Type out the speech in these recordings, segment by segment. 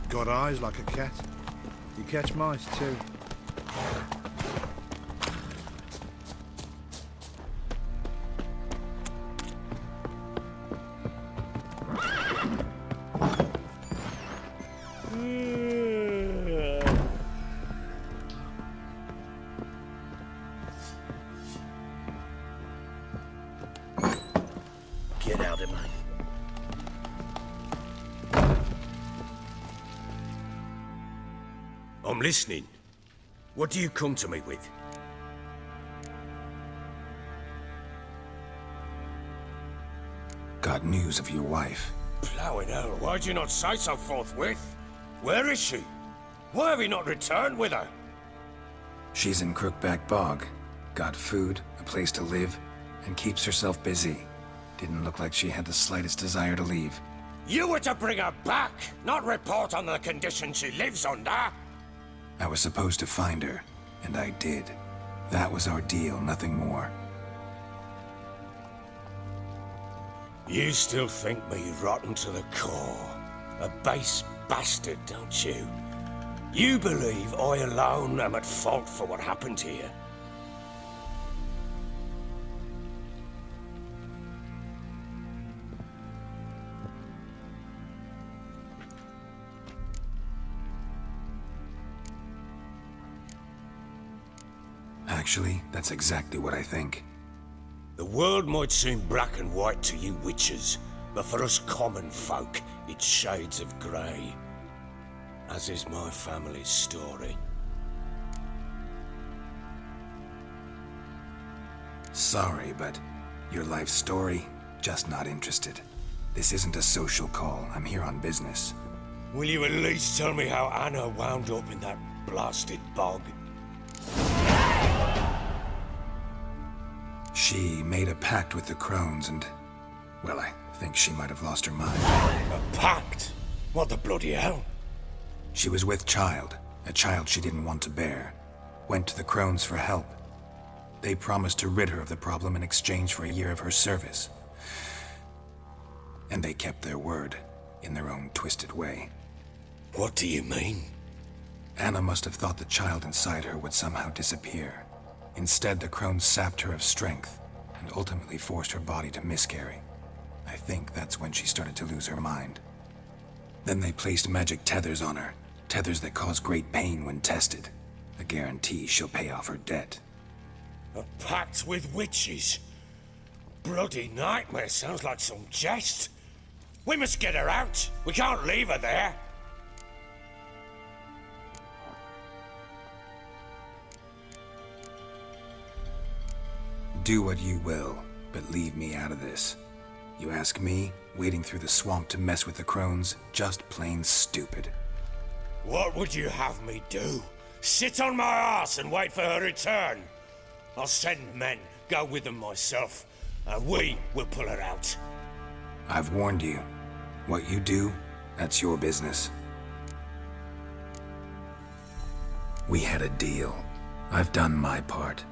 Got eyes like a cat. You catch mice too. Get out of me. I'm listening. What do you come to me with? Got news of your wife. Plowing hell, why'd you not say so forthwith? Where is she? Why have you not returned with her? She's in Crookback Bog. Got food, a place to live, and keeps herself busy. Didn't look like she had the slightest desire to leave. You were to bring her back, not report on the condition she lives under. I was supposed to find her, and I did. That was our deal, nothing more. You still think me rotten to the core. A base bastard, don't you? You believe I alone am at fault for what happened here. Actually, that's exactly what I think. The world might seem black and white to you witches, but for us common folk, it's shades of grey. As is my family's story. Sorry, but your life story, just not interested. This isn't a social call. I'm here on business. Will you at least tell me how Anna wound up in that blasted bog? She made a pact with the crones and... well, I think she might have lost her mind. A pact? What the bloody hell? She was with child, a child she didn't want to bear. Went to the crones for help. They promised to rid her of the problem in exchange for a year of her service. And they kept their word, in their own twisted way. What do you mean? Anna must have thought the child inside her would somehow disappear. Instead, the crones sapped her of strength, and ultimately forced her body to miscarry. I think that's when she started to lose her mind. Then they placed magic tethers on her, tethers that cause great pain when tested. A guarantee she'll pay off her debt. A pact with witches? Bloody nightmare, sounds like some jest. We must get her out. We can't leave her there. Do what you will, but leave me out of this. You ask me, wading through the swamp to mess with the crones, just plain stupid. What would you have me do? Sit on my ass and wait for her return? I'll send men, go with them myself, and we will pull her out. I've warned you. What you do, that's your business. We had a deal. I've done my part.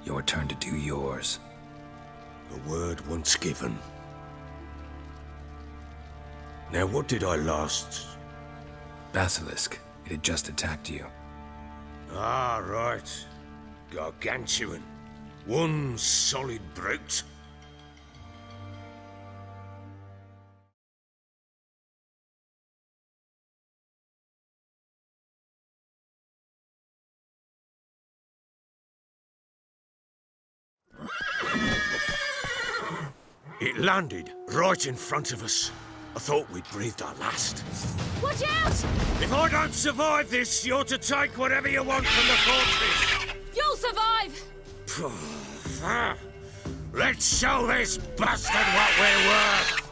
Your turn to do yours. The word once given. Now what did I last... Basilisk. It had just attacked you. Ah, right. Gargantuan. One solid brute. It landed right in front of us. I thought we'd breathed our last. Watch out! If I don't survive this, you're to take whatever you want from the fortress. You'll survive! Let's show this bastard what we're worth!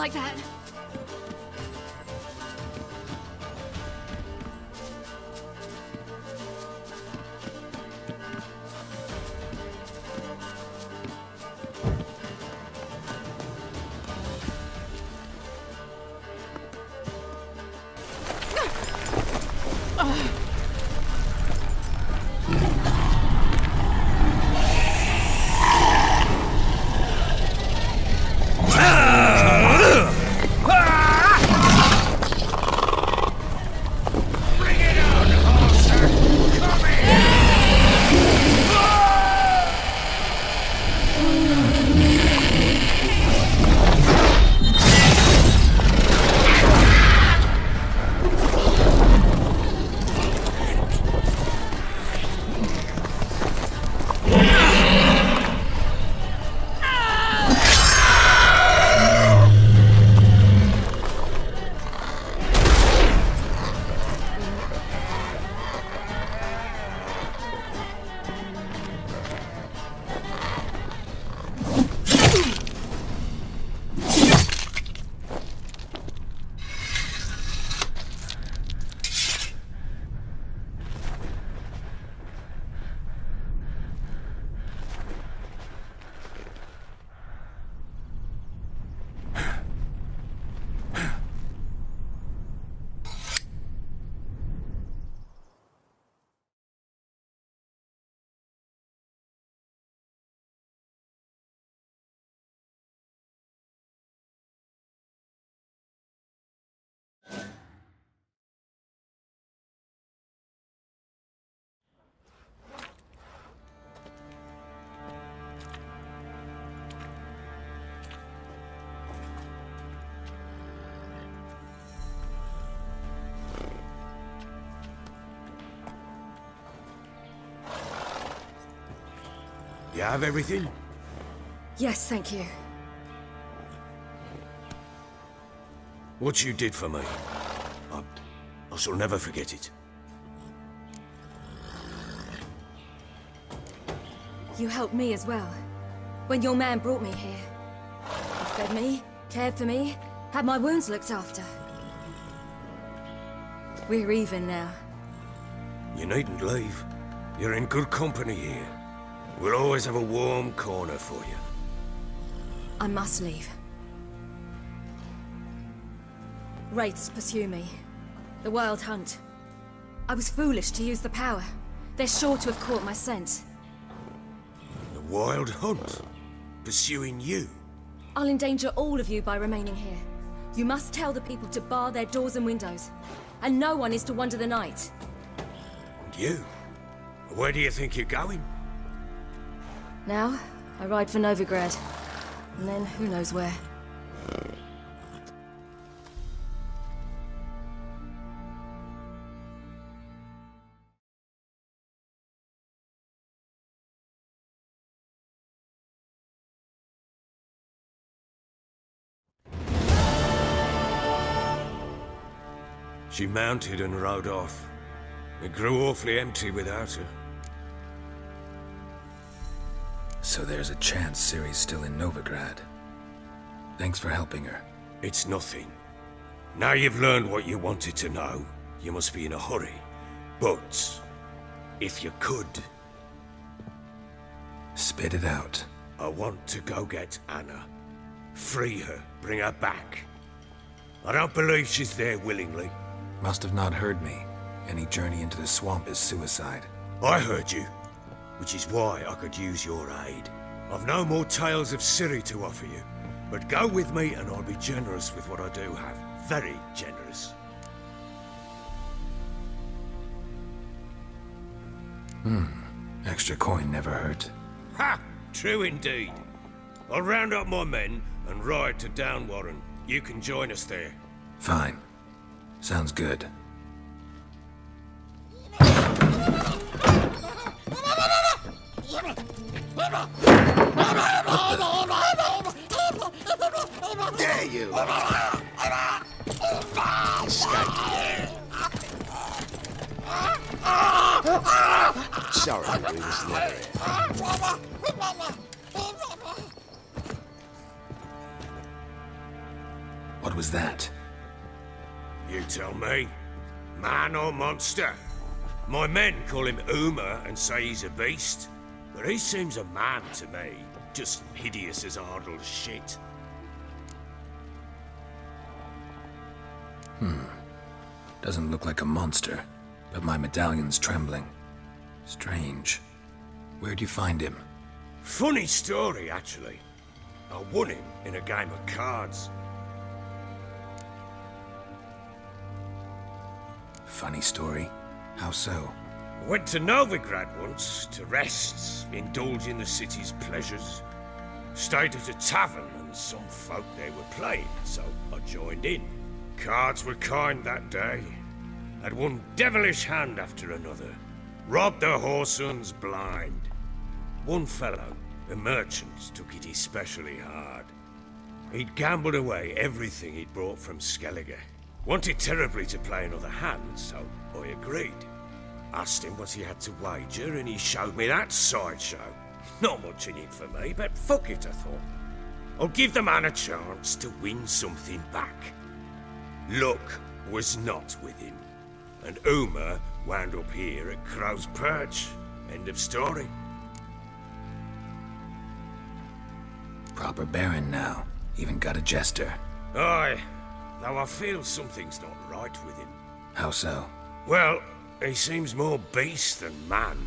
like that. You have everything? Yes, thank you. What you did for me, I shall never forget it. You helped me as well. When your man brought me here. You fed me, cared for me, had my wounds looked after. We're even now. You needn't leave. You're in good company here. We'll always have a warm corner for you. I must leave. Wraiths pursue me. The Wild Hunt. I was foolish to use the power. They're sure to have caught my scent. The Wild Hunt? Pursuing you? I'll endanger all of you by remaining here. You must tell the people to bar their doors and windows. And no one is to wander the night. And you? Where do you think you're going? Now, I ride for Novigrad. And then, who knows where. She mounted and rode off. It grew awfully empty without her. So there's a chance Ciri's still in Novigrad. Thanks for helping her. It's nothing. Now you've learned what you wanted to know, you must be in a hurry. But, if you could... Spit it out. I want to go get Anna. Free her, bring her back. I don't believe she's there willingly. Must have not heard me. Any journey into the swamp is suicide. I heard you, which is why I could use your aid. I've no more tales of Ciri to offer you, but go with me and I'll be generous with what I do have. Very generous. Extra coin never hurt. Ha! True indeed. I'll round up my men and ride to Downwarren. You can join us there. Fine. Sounds good. Dare you! Escape. Sorry, we was never here. was that? You tell me. Man or monster? My men call him Uma and say he's a beast. But he seems a man to me. Just hideous as Ardle's shit. Doesn't look like a monster, but my medallion's trembling. Strange. Where'd you find him? Funny story, actually. I won him in a game of cards. Funny story? How so? I went to Novigrad once to rest, indulge in the city's pleasures. Stayed at a tavern and some folk there were playing, so I joined in. Cards were kind that day. Had one devilish hand after another. Robbed the whoresun's blind. One fellow, a merchant, took it especially hard. He'd gambled away everything he'd brought from Skellige. Wanted terribly to play another hand, so I agreed. Asked him what he had to wager, and he showed me that sideshow. Not much in it for me, but fuck it, I thought. I'll give the man a chance to win something back. Luck was not with him, and Uma wound up here at Crow's Perch. End of story. Proper baron now. Even got a jester. Aye, though I feel something's not right with him. How so? Well, he seems more beast than man,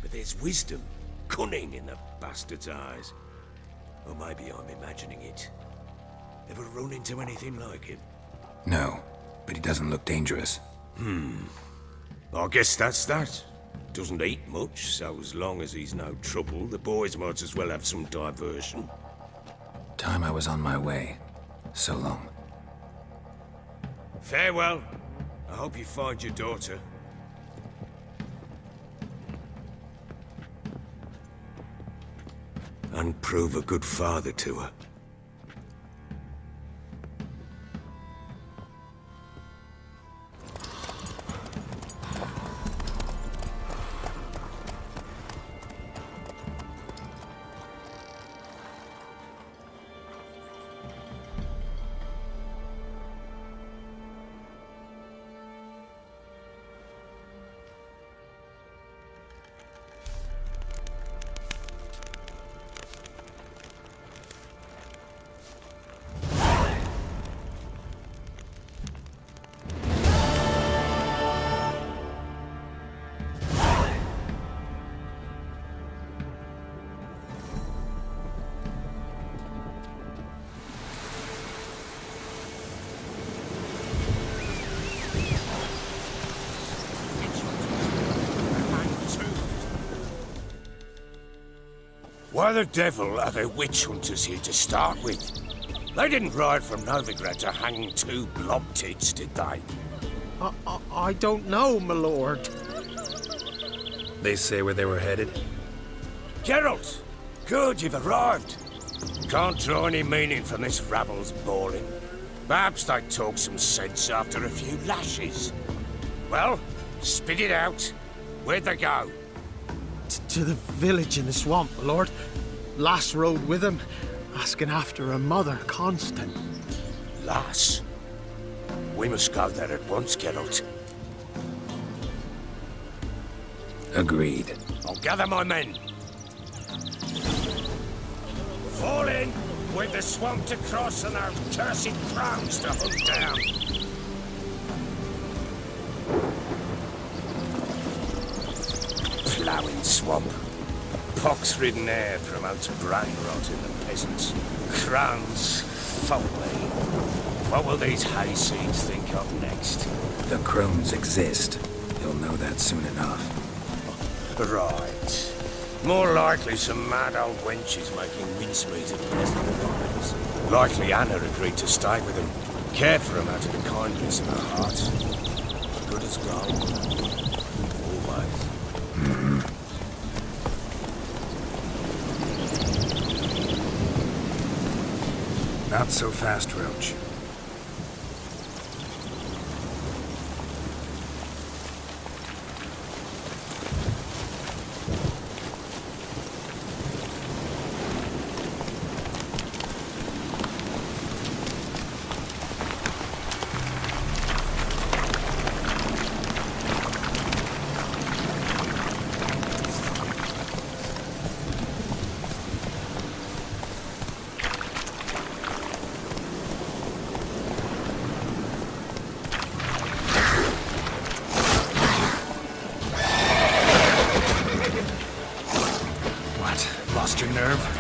but there's wisdom, cunning in the bastard's eyes. Or maybe I'm imagining it. Ever run into anything like him? No, but he doesn't look dangerous. I guess that's that. Doesn't eat much, so as long as he's no trouble, the boys might as well have some diversion. Time I was on my way. So long. Farewell. I hope you find your daughter. And prove a good father to her. Why the devil are there witch hunters here to start with? They didn't ride from Novigrad to hang two blob tits, did they? I don't know, my lord. They say where they were headed? Geralt! Good, you've arrived. Can't draw any meaning from this rabble's bawling. Perhaps they talk some sense after a few lashes. Well, spit it out. Where'd they go? To the village in the swamp, my lord. Lass rode with him, asking after her mother, Constant. Lass? We must go there at once, Geralt. Agreed. I'll gather my men. Fall in! We've the swamp to cross and our cursed crowns to hunt down. Ploughing swamp. Pox-ridden air promotes brain rot in the peasants. Crowns, foley. What will these hayseeds think of next? The crones exist. You'll know that soon enough. Right. More likely some mad old wenches making mincemeat of peasant lives. Likely Anna agreed to stay with them. Care for them out of the kindness of her heart. Good as gold. Always. Not so fast, Roach. nerve.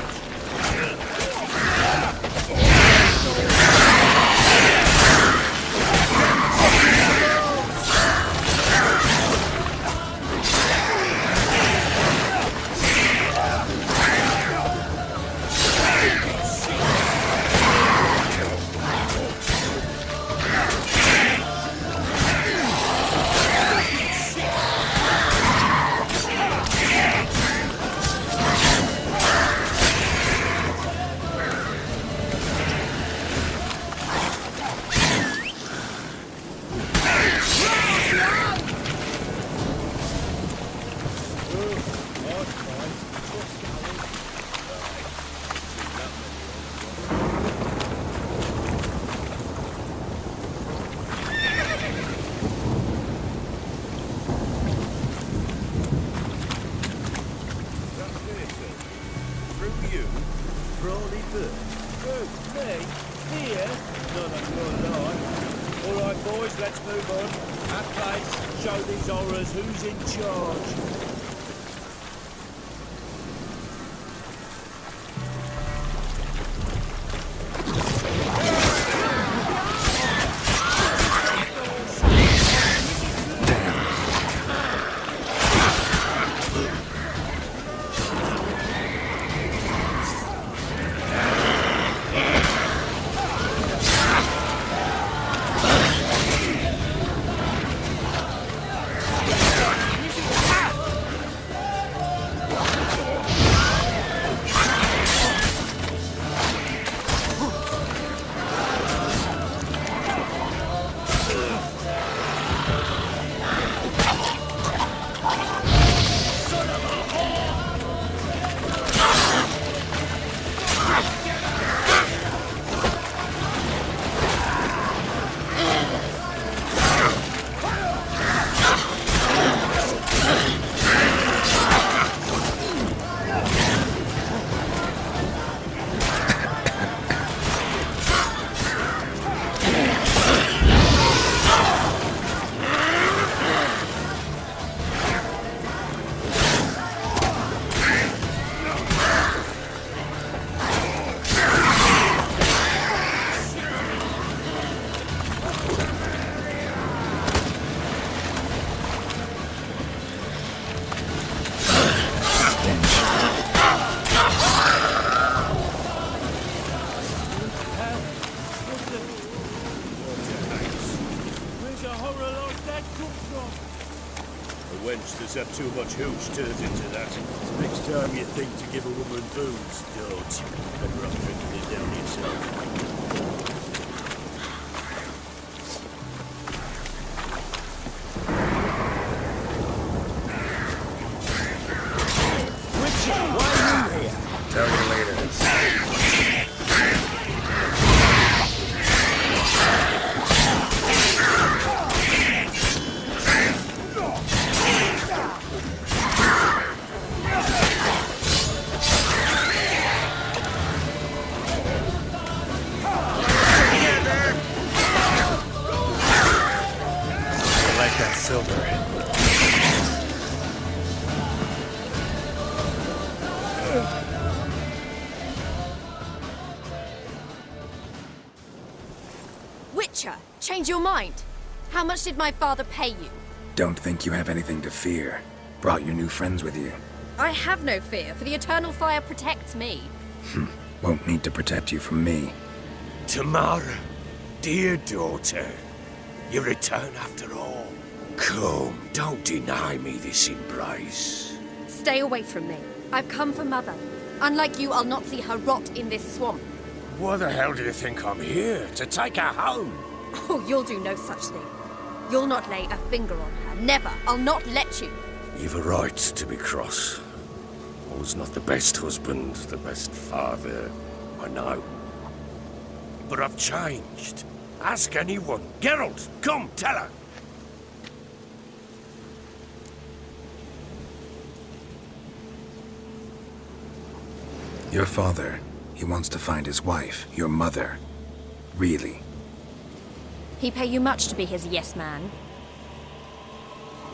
Who's in charge? Up too much hooch turns into that. Next time you think to give a woman booze, don't. Better off drinking it down yourself. Richard, why are you here? Tell you later. Witcher, change your mind. How much did my father pay you? Don't think you have anything to fear. Brought your new friends with you. I have no fear, for the eternal fire protects me. Won't need to protect you from me. Tamara, dear daughter, you return after all. Come, don't deny me this embrace. Stay away from me. I've come for Mother. Unlike you, I'll not see her rot in this swamp. Why the hell do you think I'm here? To take her home? Oh, you'll do no such thing. You'll not lay a finger on her. Never. I'll not let you. You've a right to be cross. I was not the best husband, the best father, I know. But I've changed. Ask anyone. Geralt, come, tell her. Your father, he wants to find his wife, your mother. Really. He pay you much to be his yes man.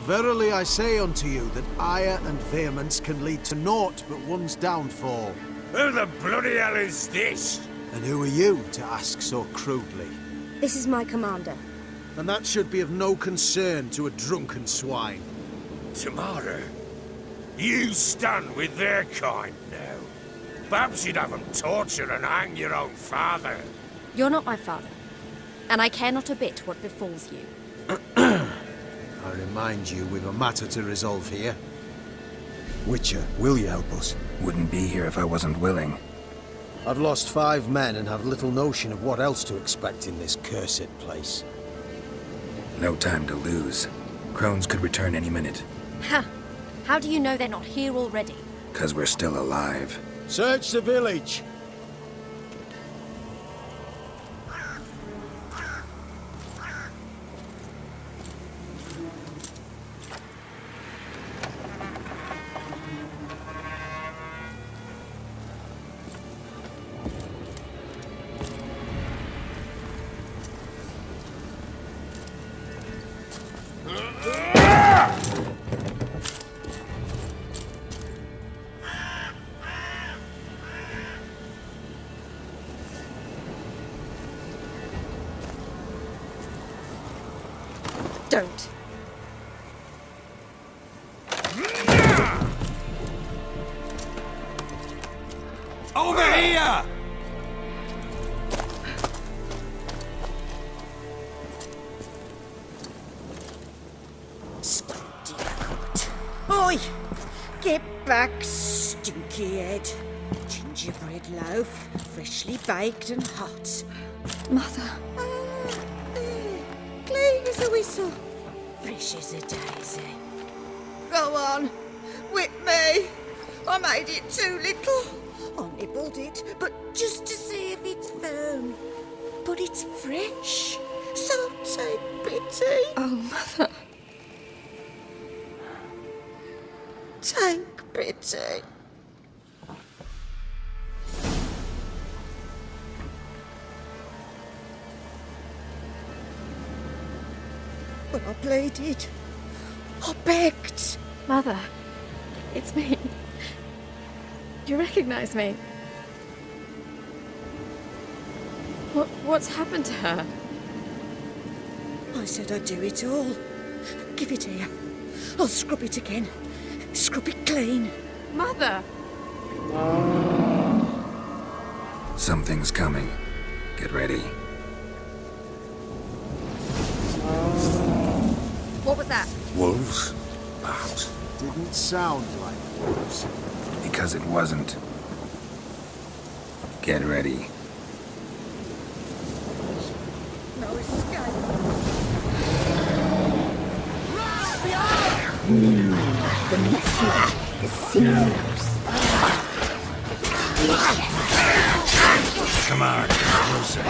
Verily I say unto you that ire and vehemence can lead to naught but one's downfall. Who the bloody hell is this? And who are you to ask so crudely? This is my commander. And that should be of no concern to a drunken swine. Tamara, you stand with their kind now. Perhaps you'd have them torture and hang your own father. You're not my father, and I care not a bit what befalls you. I remind you, we've a matter to resolve here. Witcher, will you help us? Wouldn't be here if I wasn't willing. I've lost 5 men and have little notion of what else to expect in this cursed place. No time to lose. Crones could return any minute. Ha! How do you know they're not here already? 'Cause we're still alive. Search the village! Don't. Over here! Oi! Get back, stinky head. Gingerbread loaf, freshly baked and hot. Mother. There. Clean as a whistle. Fresh as a daisy. Go on. Whip me. I made it too little. I nibbled it, but just to see if it's firm. But it's fresh. So take pity. Oh, Mother. Take pity. But I pleaded. I begged. Mother, it's me. You recognize me? What's happened to her? I said I'd do it all. Give it here. I'll scrub it again. Scrub it clean. Mother! Something's coming. Get ready. What was that? Wolves? Perhaps. Didn't sound like wolves. Because it wasn't. Get ready. No escape. Come on, come closer.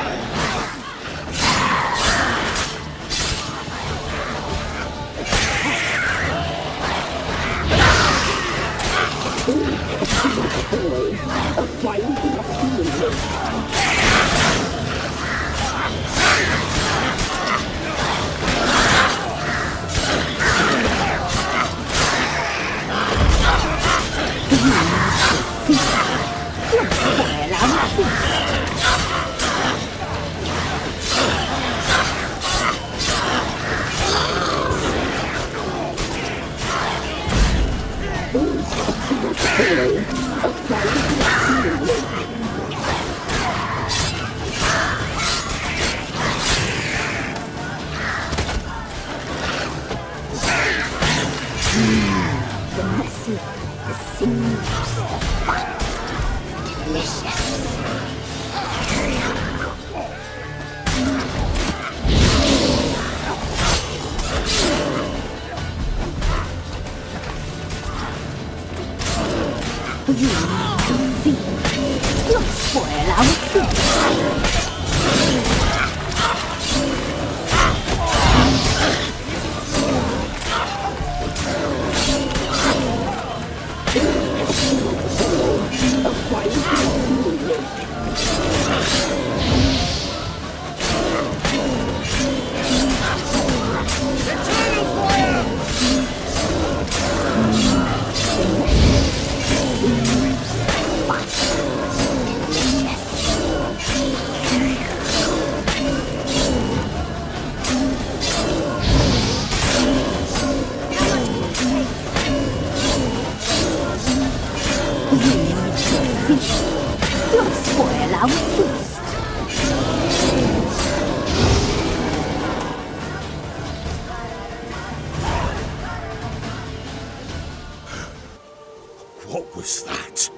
was that?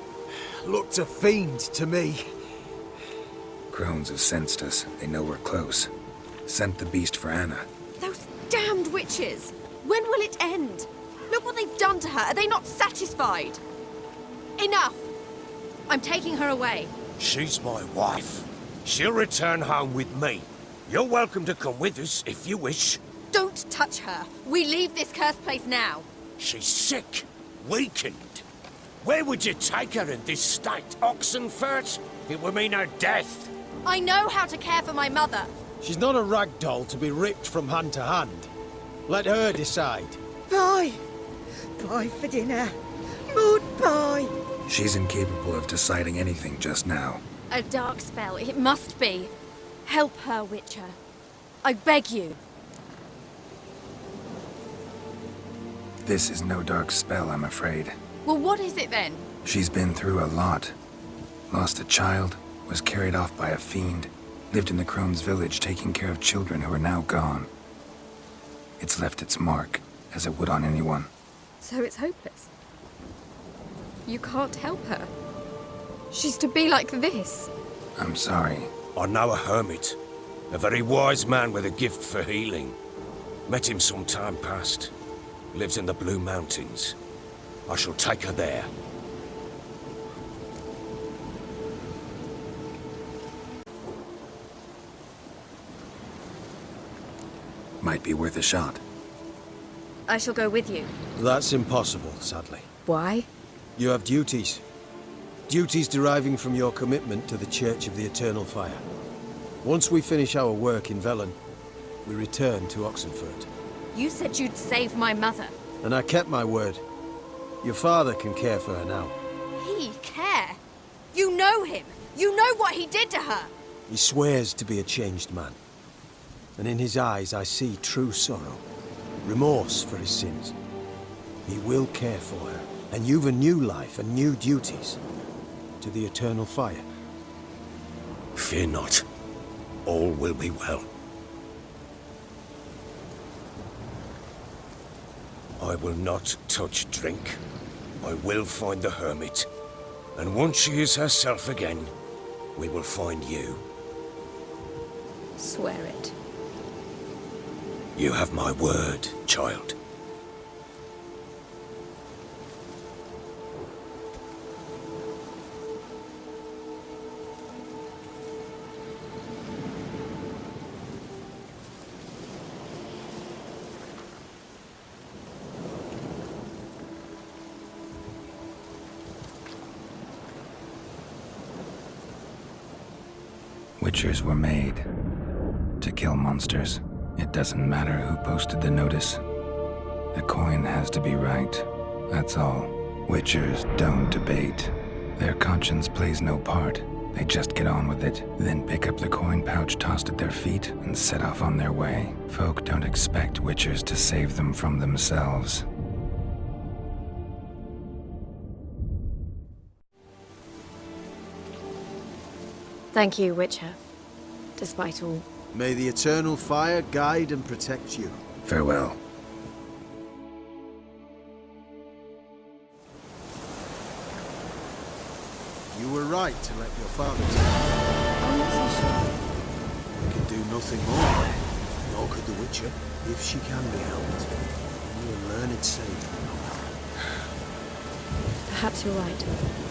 Looked a fiend to me. Crones have sensed us. They know we're close. Sent the beast for Anna. Those damned witches! When will it end? Look what they've done to her. Are they not satisfied? Enough! I'm taking her away. She's my wife. She'll return home with me. You're welcome to come with us if you wish. Don't touch her. We leave this cursed place now. She's sick, weakened. Where would you take her in this state, Oxenfurt? It would mean her death. I know how to care for my mother. She's not a rag doll to be ripped from hand to hand. Let her decide. Bye. Bye for dinner. Goodbye. She's incapable of deciding anything just now. A dark spell, it must be. Help her, Witcher. I beg you. This is no dark spell, I'm afraid. Well, what is it then? She's been through a lot. Lost a child, was carried off by a fiend, lived in the Crone's village taking care of children who are now gone. It's left its mark, as it would on anyone. So it's hopeless. You can't help her. She's to be like this. I'm sorry. I know a hermit. A very wise man with a gift for healing. Met him some time past. Lives in the Blue Mountains. I shall take her there. Might be worth a shot. I shall go with you. That's impossible, sadly. Why? You have duties. Duties deriving from your commitment to the Church of the Eternal Fire. Once we finish our work in Velen, we return to Oxenfurt. You said you'd save my mother. And I kept my word. Your father can care for her now. He care? You know him. You know what he did to her. He swears to be a changed man. And in his eyes I see true sorrow. Remorse for his sins. He will care for her. And you've a new life and new duties. To the Eternal Fire. Fear not. All will be well. I will not touch drink. I will find the hermit. And once she is herself again, we will find you. Swear it. You have my word, child. Witchers were made to kill monsters. It doesn't matter who posted the notice. The coin has to be right. That's all. Witchers don't debate. Their conscience plays no part. They just get on with it, then pick up the coin pouch tossed at their feet and set off on their way. Folk don't expect Witchers to save them from themselves. Thank you, Witcher. Despite all. May the Eternal Fire guide and protect you. Farewell. You were right to let your father take I'm not so sure. We can do nothing more. Nor could the Witcher, if she can be helped. Only a learned sage will know how. Perhaps you're right.